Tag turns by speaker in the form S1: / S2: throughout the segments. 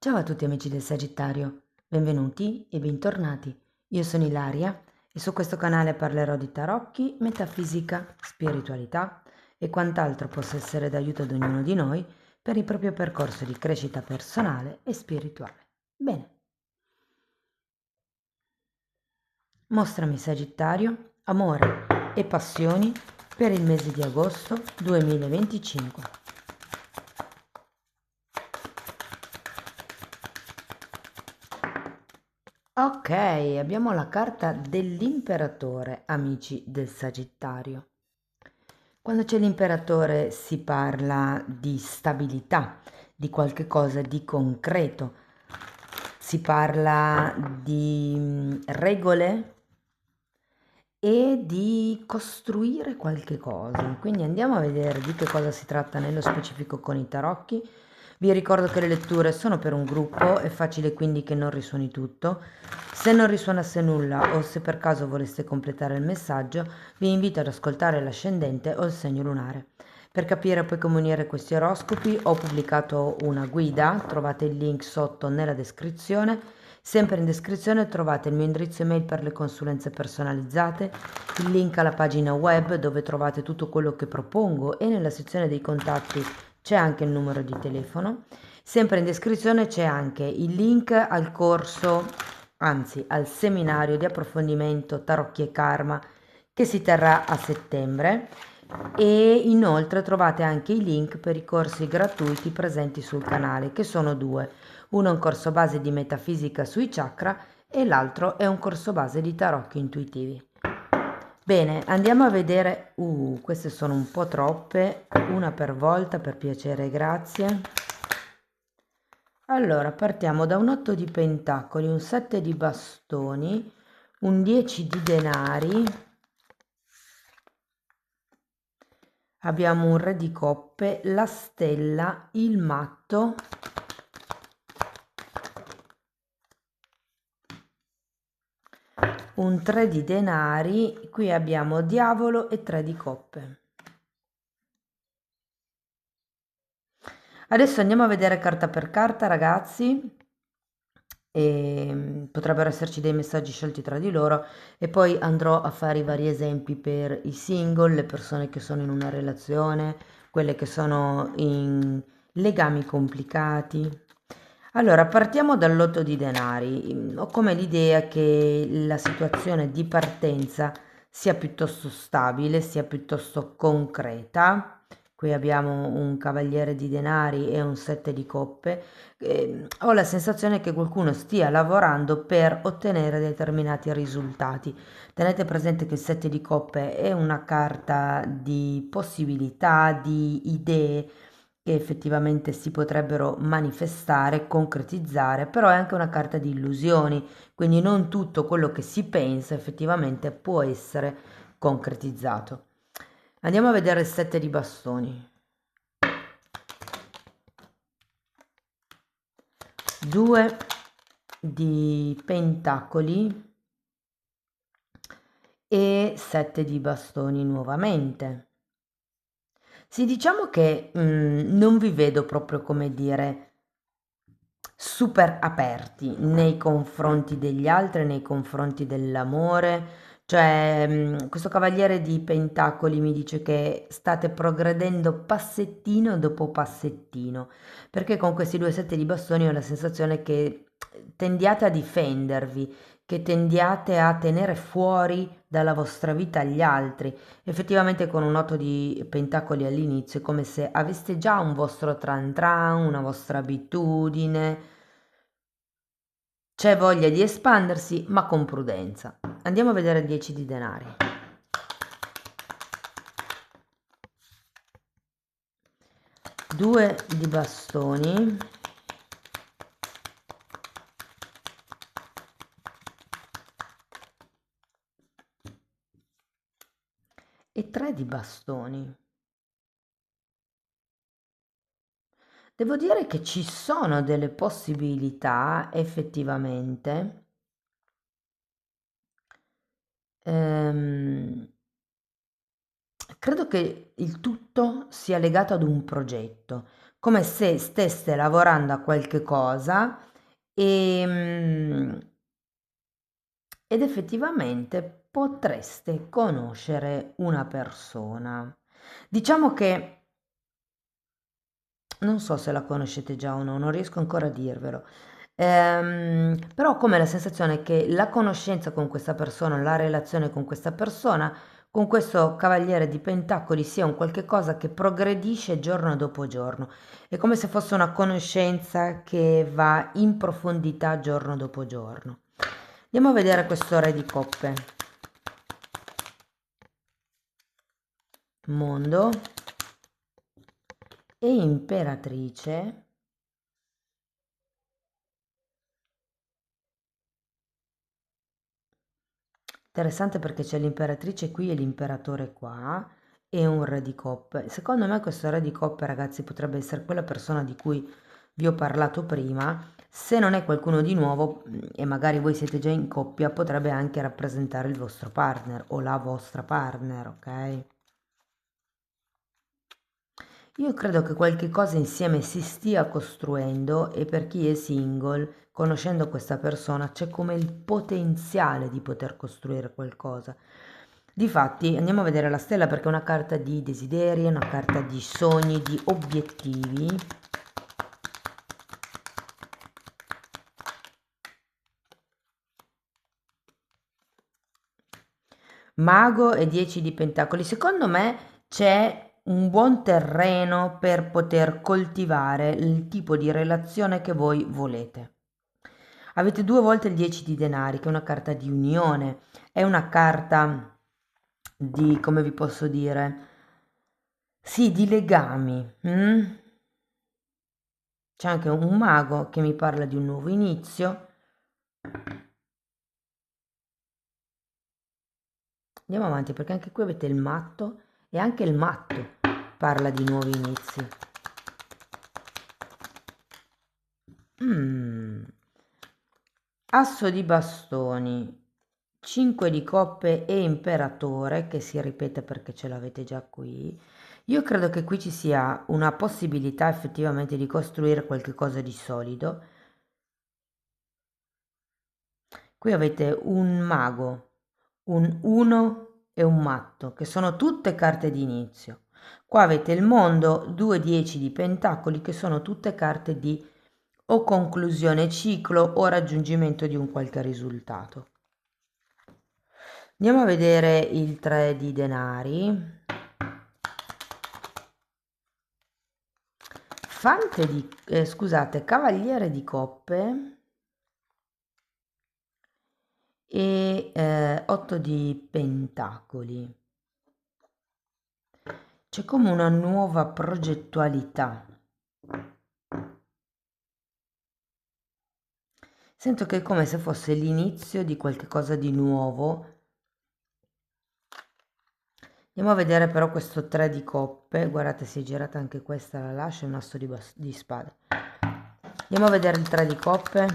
S1: Ciao a tutti amici del Sagittario, benvenuti e bentornati. Io sono Ilaria e su questo canale parlerò di tarocchi, metafisica, spiritualità e quant'altro possa essere d'aiuto ad ognuno di noi per il proprio percorso di crescita personale e spirituale. Bene, mostrami Sagittario, amore e passioni per il mese di agosto 2025. Ok, abbiamo la carta dell'imperatore, amici del Sagittario. Quando c'è l'imperatore si parla di stabilità, di qualche cosa di concreto, si parla di regole e di costruire qualche cosa. Quindi andiamo a vedere di che cosa si tratta nello specifico con i tarocchi. Vi ricordo che le letture sono per un gruppo, è facile quindi che non risuoni tutto. Se non risuonasse nulla o se per caso voleste completare il messaggio, vi invito ad ascoltare l'ascendente o il segno lunare. Per capire poi come unire questi oroscopi ho pubblicato una guida, trovate il link sotto nella descrizione. Sempre in descrizione trovate il mio indirizzo email per le consulenze personalizzate, il link alla pagina web dove trovate tutto quello che propongo e nella sezione dei contatti c'è anche il numero di telefono. Sempre in descrizione c'è anche il link al corso, anzi al seminario di approfondimento Tarocchi e Karma che si terrà a settembre e inoltre trovate anche i link per i corsi gratuiti presenti sul canale, che sono due. Uno è un corso base di metafisica sui chakra e l'altro è un corso base di tarocchi intuitivi. Bene, andiamo a vedere. Queste sono un po' troppe, una per volta, per piacere, grazie. Allora, partiamo da un 8 di pentacoli, un 7 di bastoni, un 10 di denari, abbiamo un re di coppe, la stella, il matto, un 3 di denari, qui abbiamo diavolo e 3 di coppe. Adesso andiamo a vedere carta per carta, ragazzi, e potrebbero esserci dei messaggi scelti tra di loro e poi andrò a fare i vari esempi per i single, le persone che sono in una relazione, quelle che sono in legami complicati. Allora, partiamo dall'otto di denari. Ho come l'idea che la situazione di partenza sia piuttosto stabile, sia piuttosto concreta. Qui abbiamo un cavaliere di denari e un sette di coppe. Ho la sensazione che qualcuno stia lavorando per ottenere determinati risultati. Tenete presente che il sette di coppe è una carta di possibilità, di idee che effettivamente si potrebbero manifestare, concretizzare, però è anche una carta di illusioni, quindi non tutto quello che si pensa effettivamente può essere concretizzato. Andiamo a vedere il sette di bastoni. 2 di pentacoli e 7 di bastoni nuovamente. Sì, diciamo che non vi vedo proprio, come dire, super aperti nei confronti degli altri, nei confronti dell'amore. Cioè, questo cavaliere di pentacoli mi dice che state progredendo passettino dopo passettino, perché con questi due sette di bastoni ho la sensazione che tendiate a difendervi, che tendiate a tenere fuori dalla vostra vita gli altri. Effettivamente con un 8 di pentacoli all'inizio è come se aveste già un vostro tran tran, una vostra abitudine. C'è voglia di espandersi, ma con prudenza. Andiamo a vedere il 10 di denari. 2 di bastoni. E 3 di bastoni. Devo dire che ci sono delle possibilità effettivamente. Ehm, Credo che il tutto sia legato ad un progetto, come se steste lavorando a qualche cosa ed effettivamente potreste conoscere una persona. Diciamo che non so se la conoscete già o no, non riesco ancora a dirvelo. Però ho come la sensazione che la conoscenza con questa persona, la relazione con questa persona, con questo cavaliere di pentacoli sia un qualche cosa che progredisce giorno dopo giorno. È come se fosse una conoscenza che va in profondità giorno dopo giorno. Andiamo a vedere questo re di coppe. Mondo e imperatrice. Interessante perché c'è l'imperatrice qui e l'imperatore qua e un re di coppe. Secondo me questo re di coppe, ragazzi, potrebbe essere quella persona di cui vi ho parlato prima. Se non è qualcuno di nuovo e magari voi siete già in coppia, potrebbe anche rappresentare il vostro partner o la vostra partner, ok? Io credo che qualche cosa insieme si stia costruendo e per chi è single, conoscendo questa persona, c'è come il potenziale di poter costruire qualcosa. Difatti, andiamo a vedere la stella perché è una carta di desideri, è una carta di sogni, di obiettivi. Mago e 10 di pentacoli. Secondo me c'è un buon terreno per poter coltivare il tipo di relazione che voi volete. Avete due volte il 10 di denari, che è una carta di unione, è una carta di, come vi posso dire, sì, di legami. C'è anche un mago che mi parla di un nuovo inizio. Andiamo avanti perché anche qui avete il matto e anche il matto parla di nuovi inizi. Asso di bastoni, 5 di coppe e imperatore, che si ripete perché ce l'avete già qui. Io credo che qui ci sia una possibilità effettivamente di costruire qualcosa di solido. Qui avete un mago, un uno e un matto, che sono tutte carte di inizio. Qua avete il mondo, 2 10 di pentacoli, che sono tutte carte di o conclusione ciclo o raggiungimento di un qualche risultato. Andiamo a vedere il 3 di denari. Fante di, scusate, cavaliere di coppe e 8 di pentacoli. C'è come una nuova progettualità. Sento che è come se fosse l'inizio di qualcosa di nuovo. Andiamo a vedere però questo 3 di coppe. Guardate, si è girata anche questa, la lascia, un asso di spade. Andiamo a vedere il 3 di coppe.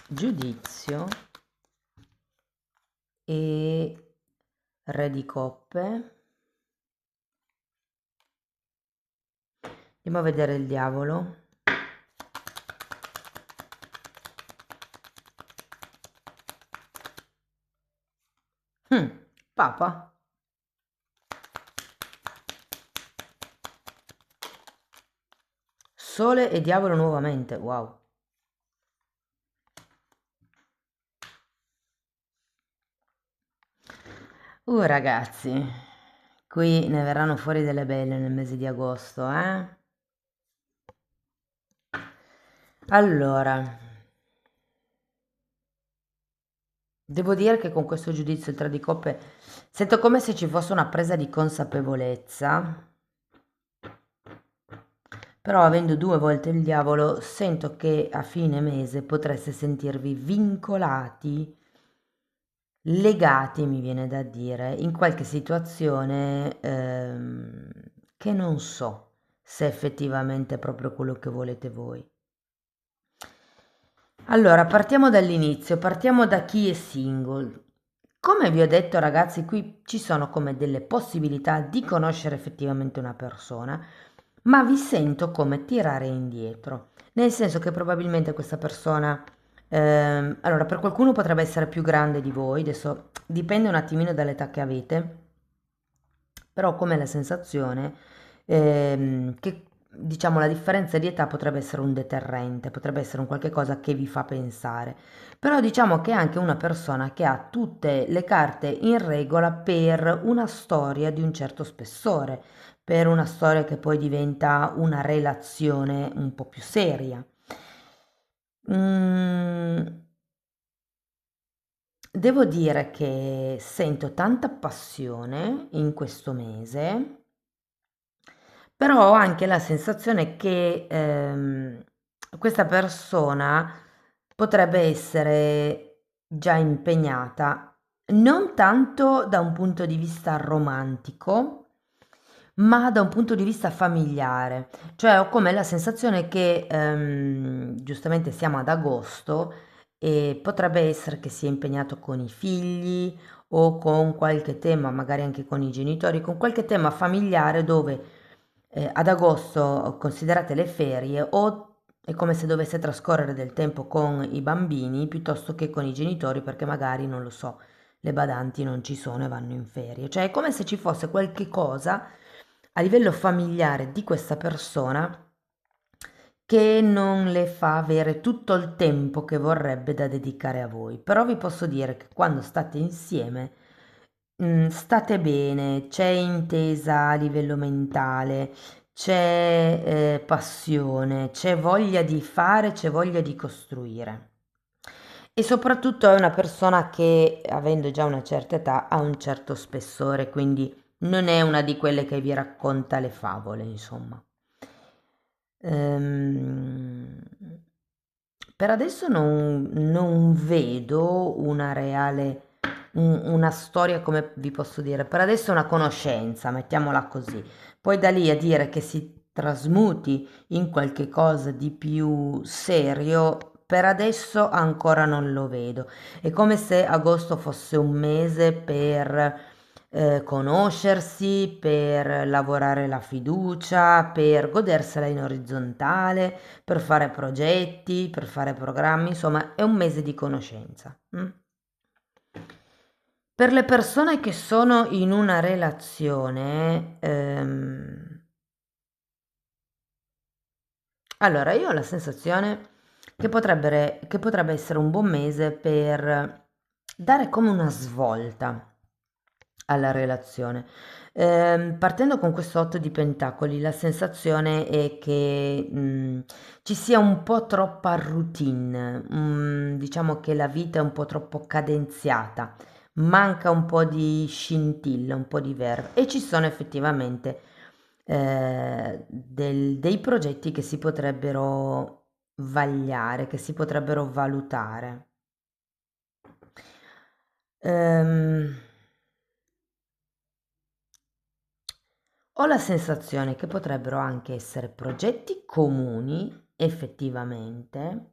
S1: Giudizio e re di coppe. Andiamo a vedere il diavolo. Papa. Sole e diavolo nuovamente, wow. Ragazzi, qui ne verranno fuori delle belle nel mese di agosto, eh? Allora, devo dire che con questo giudizio il 3 di coppe sento come se ci fosse una presa di consapevolezza, però avendo due volte il diavolo sento che a fine mese potreste sentirvi vincolati, legati, mi viene da dire, in qualche situazione che non so se effettivamente è proprio quello che volete voi. Allora, partiamo dall'inizio, partiamo da chi è single. Come vi ho detto ragazzi, qui ci sono come delle possibilità di conoscere effettivamente una persona, ma vi sento come tirare indietro, nel senso che probabilmente questa persona, allora per qualcuno potrebbe essere più grande di voi, adesso dipende un attimino dall'età che avete, però come la sensazione che diciamo la differenza di età potrebbe essere un deterrente, potrebbe essere un qualche cosa che vi fa pensare. Però diciamo che è anche una persona che ha tutte le carte in regola per una storia di un certo spessore, per una storia che poi diventa una relazione un po' più seria. Mm, devo dire che sento tanta passione in questo mese, però ho anche la sensazione che questa persona potrebbe essere già impegnata, non tanto da un punto di vista romantico, ma da un punto di vista familiare. Cioè ho come la sensazione che giustamente siamo ad agosto e potrebbe essere che sia impegnato con i figli o con qualche tema, magari anche con i genitori, con qualche tema familiare dove ad agosto, considerate le ferie, o è come se dovesse trascorrere del tempo con i bambini piuttosto che con i genitori perché magari, non lo so, le badanti non ci sono e vanno in ferie. Cioè è come se ci fosse qualche cosa a livello familiare di questa persona che non le fa avere tutto il tempo che vorrebbe da dedicare a voi. Però vi posso dire che quando state insieme, state bene, c'è intesa a livello mentale, c'è passione, c'è voglia di fare, c'è voglia di costruire. E soprattutto è una persona che, avendo già una certa età, ha un certo spessore, quindi non è una di quelle che vi racconta le favole, insomma. Ehm, per adesso non vedo una reale, una storia, come vi posso dire, per adesso è una conoscenza, mettiamola così. Poi da lì a dire che si trasmuti in qualche cosa di più serio, per adesso ancora non lo vedo. È come se agosto fosse un mese per conoscersi, per lavorare la fiducia, per godersela in orizzontale, per fare progetti, per fare programmi, insomma, è un mese di conoscenza. Per le persone che sono in una relazione, allora io ho la sensazione che potrebbe essere un buon mese per dare come una svolta alla relazione. Partendo con questo 8 di pentacoli, la sensazione è che ci sia un po' troppa routine, diciamo che la vita è un po' troppo cadenziata, manca un po' di scintilla, un po' di verve e ci sono effettivamente dei progetti che si potrebbero vagliare, che si potrebbero valutare. Ehm, Ho la sensazione che potrebbero anche essere progetti comuni, effettivamente.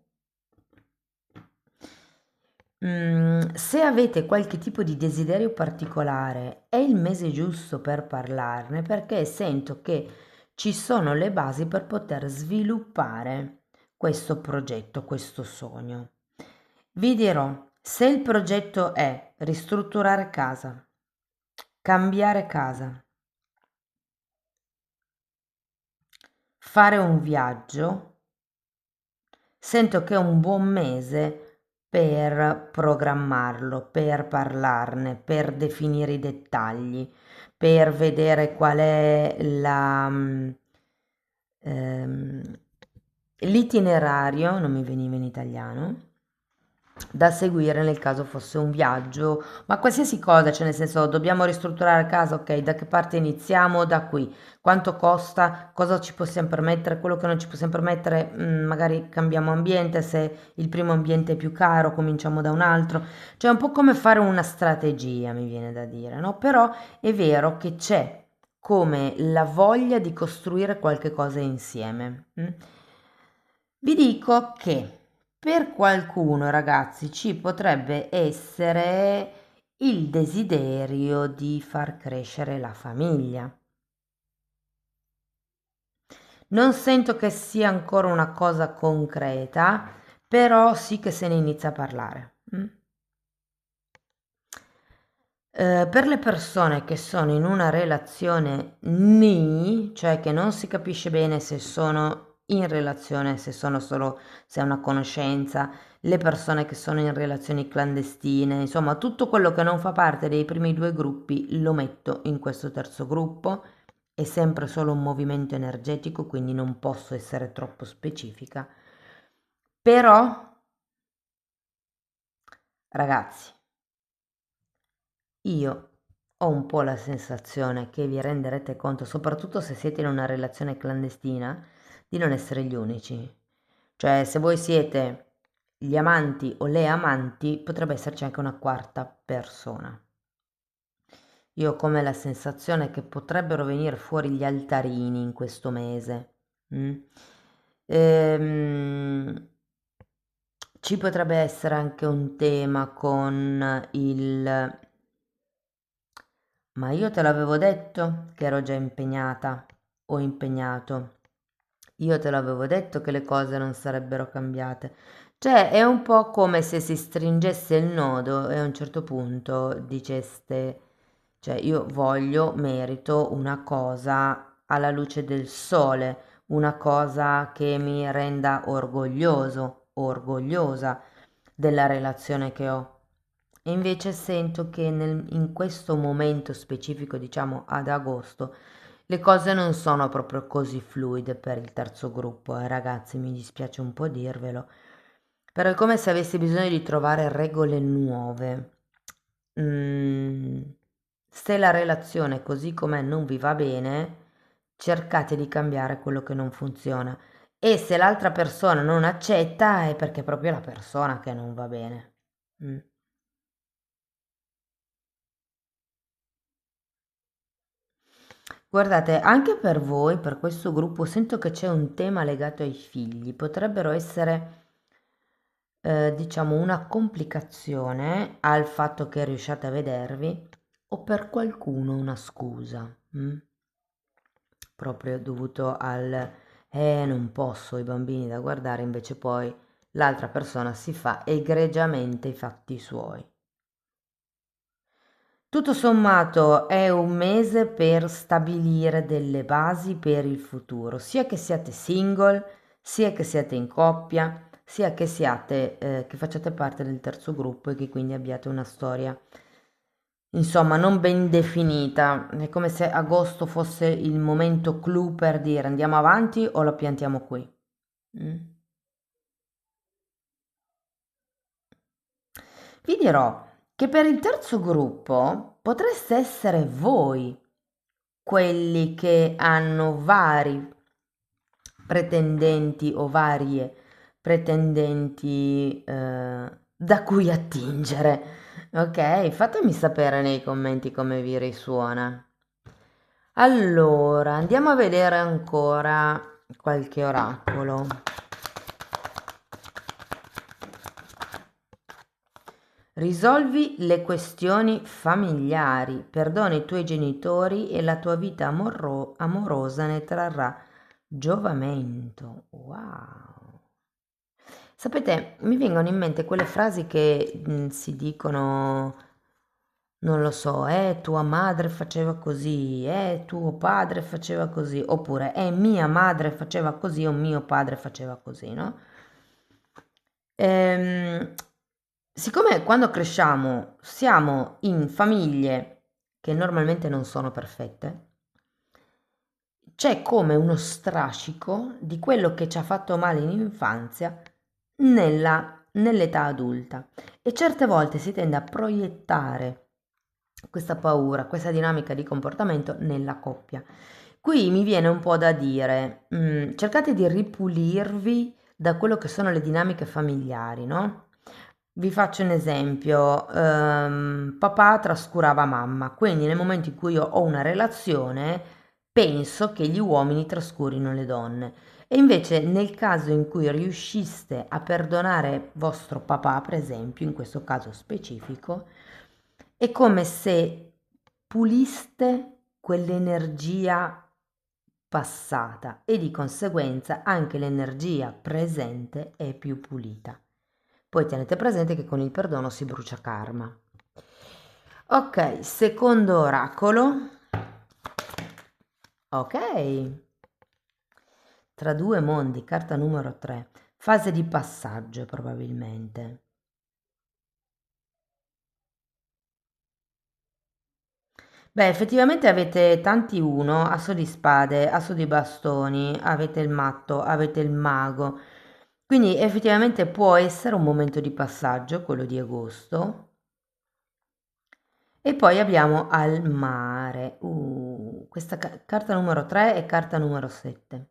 S1: Se avete qualche tipo di desiderio particolare, è il mese giusto per parlarne perché sento che ci sono le basi per poter sviluppare questo progetto, questo sogno. Vi dirò, se il progetto è ristrutturare casa, cambiare casa, fare un viaggio, sento che è un buon mese per programmarlo, per parlarne, per definire i dettagli, per vedere qual è ehm, l'itinerario, non mi veniva in italiano, da seguire nel caso fosse un viaggio, ma qualsiasi cosa, cioè nel senso dobbiamo ristrutturare casa, ok, da che parte iniziamo? Da qui. Quanto costa? Cosa ci possiamo permettere? Quello che non ci possiamo permettere, magari cambiamo ambiente, se il primo ambiente è più caro, cominciamo da un altro. Cioè è un po' come fare una strategia, mi viene da dire, no? Però è vero che c'è come la voglia di costruire qualche cosa insieme. Vi dico che per qualcuno, ragazzi, ci potrebbe essere il desiderio di far crescere la famiglia. Non sento che sia ancora una cosa concreta, però sì che se ne inizia a parlare. Per le persone che sono in una relazione cioè che non si capisce bene se sono in relazione, se sono solo, se è una conoscenza, le persone che sono in relazioni clandestine, insomma tutto quello che non fa parte dei primi due gruppi lo metto in questo terzo gruppo. È sempre solo un movimento energetico, quindi non posso essere troppo specifica. Però, ragazzi, io ho un po' la sensazione che vi renderete conto, soprattutto se siete in una relazione clandestina, di non essere gli unici. Cioè, se voi siete gli amanti o le amanti, potrebbe esserci anche una quarta persona. Io ho come la sensazione che potrebbero venire fuori gli altarini in questo mese. Mm? Ehm, Ci potrebbe essere anche un tema con il ma io te l'avevo detto che ero già impegnata o impegnato. Io te l'avevo detto che le cose non sarebbero cambiate. Cioè, è un po' come se si stringesse il nodo e a un certo punto diceste, cioè, io voglio, merito una cosa alla luce del sole, una cosa che mi renda orgoglioso, orgogliosa della relazione che ho. E invece sento che in questo momento specifico, diciamo ad agosto, le cose non sono proprio così fluide per il terzo gruppo, ragazzi, mi dispiace un po' dirvelo, però è come se avessi bisogno di trovare regole nuove. Mm, Se la relazione così com'è non vi va bene, cercate di cambiare quello che non funziona. E se l'altra persona non accetta è perché è proprio la persona che non va bene. Mm. Guardate, anche per voi, per questo gruppo, sento che c'è un tema legato ai figli. Potrebbero essere, diciamo, una complicazione al fatto che riusciate a vedervi o per qualcuno una scusa, proprio dovuto al, non posso, i bambini da guardare, invece poi l'altra persona si fa egregiamente i fatti suoi. Tutto sommato è un mese per stabilire delle basi per il futuro, sia che siate single, sia che siate in coppia, sia che siate, che facciate parte del terzo gruppo e che quindi abbiate una storia, insomma, non ben definita. È come se agosto fosse il momento clou per dire andiamo avanti o la piantiamo qui. Mm? Vi dirò che per il terzo gruppo potreste essere voi quelli che hanno vari pretendenti o varie pretendenti da cui attingere. Ok, fatemi sapere nei commenti come vi risuona. Allora, andiamo a vedere ancora qualche oracolo. Risolvi le questioni familiari, perdona i tuoi genitori e la tua vita amorosa ne trarrà giovamento. Wow. Sapete, mi vengono in mente quelle frasi che si dicono, non lo so, tua madre faceva così, tuo padre faceva così, oppure mia madre faceva così o mio padre faceva così, no? Ehm, Siccome quando cresciamo siamo in famiglie che normalmente non sono perfette, c'è come uno strascico di quello che ci ha fatto male in infanzia nell'età adulta e certe volte si tende a proiettare questa paura, questa dinamica di comportamento nella coppia. Qui mi viene un po' da dire, cercate di ripulirvi da quello che sono le dinamiche familiari, no? Vi faccio un esempio, papà trascurava mamma, quindi nel momento in cui io ho una relazione penso che gli uomini trascurino le donne. E invece nel caso in cui riusciste a perdonare vostro papà, per esempio, in questo caso specifico, È come se puliste quell'energia passata e di conseguenza anche l'energia presente è più pulita. Poi tenete presente che con il perdono si brucia karma. Ok, secondo oracolo. Ok. Tra due mondi, carta numero 3. Fase di passaggio probabilmente. Beh, effettivamente avete tanti uno, asso di spade, asso di bastoni, avete il matto, avete il mago. Quindi effettivamente può essere un momento di passaggio, quello di agosto. E poi abbiamo al mare. Questa carta numero 3 e carta numero 7.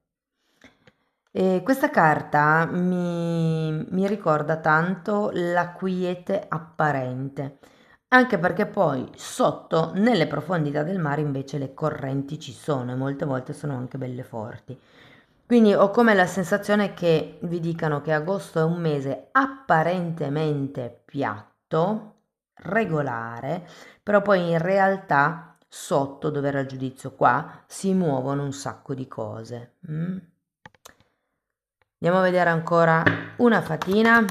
S1: E questa carta mi ricorda tanto la quiete apparente, anche perché poi sotto, nelle profondità del mare, invece le correnti ci sono e molte volte sono anche belle forti. Quindi ho come la sensazione che vi dicano che agosto è un mese apparentemente piatto, regolare, però poi in realtà sotto, dove era il giudizio qua, si muovono un sacco di cose. Andiamo a vedere ancora una fatina.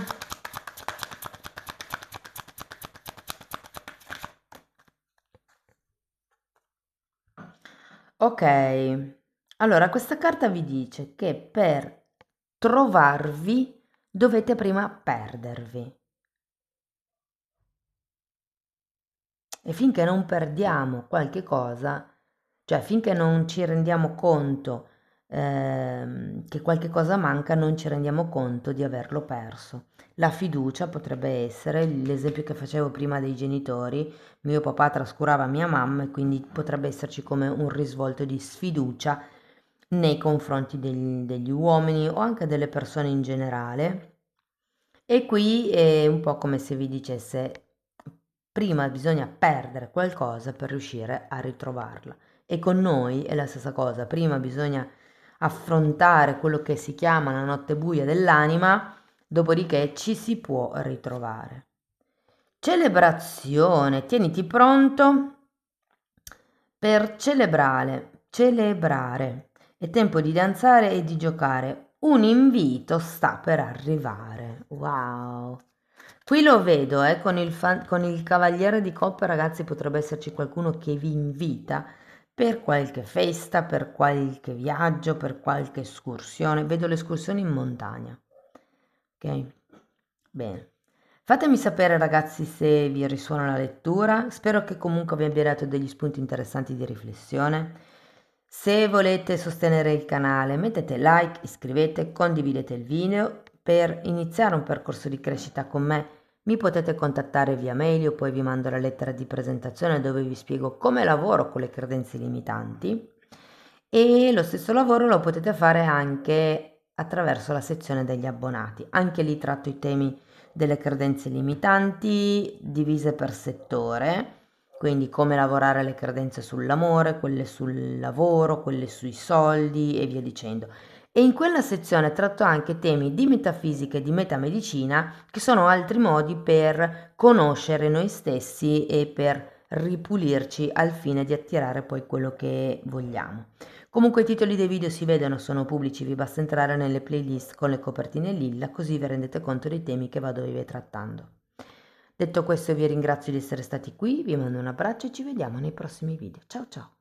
S1: Ok, allora questa carta vi dice che per trovarvi dovete prima perdervi. E finché non perdiamo qualche cosa, cioè finché non ci rendiamo conto che qualche cosa manca, non ci rendiamo conto di averlo perso. La fiducia potrebbe essere l'esempio che facevo prima dei genitori. Mio papà trascurava mia mamma e quindi potrebbe esserci come un risvolto di sfiducia nei confronti degli uomini o anche delle persone in generale. E qui è un po' come se vi dicesse, prima bisogna perdere qualcosa per riuscire a ritrovarla. E con noi è la stessa cosa, prima bisogna affrontare quello che si chiama la notte buia dell'anima, dopodiché ci si può ritrovare. Celebrazione, tieniti pronto per celebrare. È tempo di danzare e di giocare. Un invito sta per arrivare. Wow. Qui lo vedo, con il cavaliere di coppe, ragazzi, potrebbe esserci qualcuno che vi invita per qualche festa, per qualche viaggio, per qualche escursione. Vedo le escursioni in montagna. Ok? Bene. Fatemi sapere ragazzi se vi risuona la lettura, spero che comunque vi abbia dato degli spunti interessanti di riflessione. Se volete sostenere il canale mettete like, iscrivete, condividete il video. Per iniziare un percorso di crescita con me mi potete contattare via mail o poi vi mando la lettera di presentazione dove vi spiego come lavoro con le credenze limitanti e lo stesso lavoro lo potete fare anche attraverso la sezione degli abbonati. Anche lì tratto i temi delle credenze limitanti divise per settore, quindi come lavorare le credenze sull'amore, quelle sul lavoro, quelle sui soldi e via dicendo. E in quella sezione tratto anche temi di metafisica e di metamedicina, che sono altri modi per conoscere noi stessi e per ripulirci al fine di attirare poi quello che vogliamo. Comunque i titoli dei video si vedono, sono pubblici, vi basta entrare nelle playlist con le copertine lilla, così vi rendete conto dei temi che vado trattando. Detto questo vi ringrazio di essere stati qui, vi mando un abbraccio e ci vediamo nei prossimi video. Ciao ciao!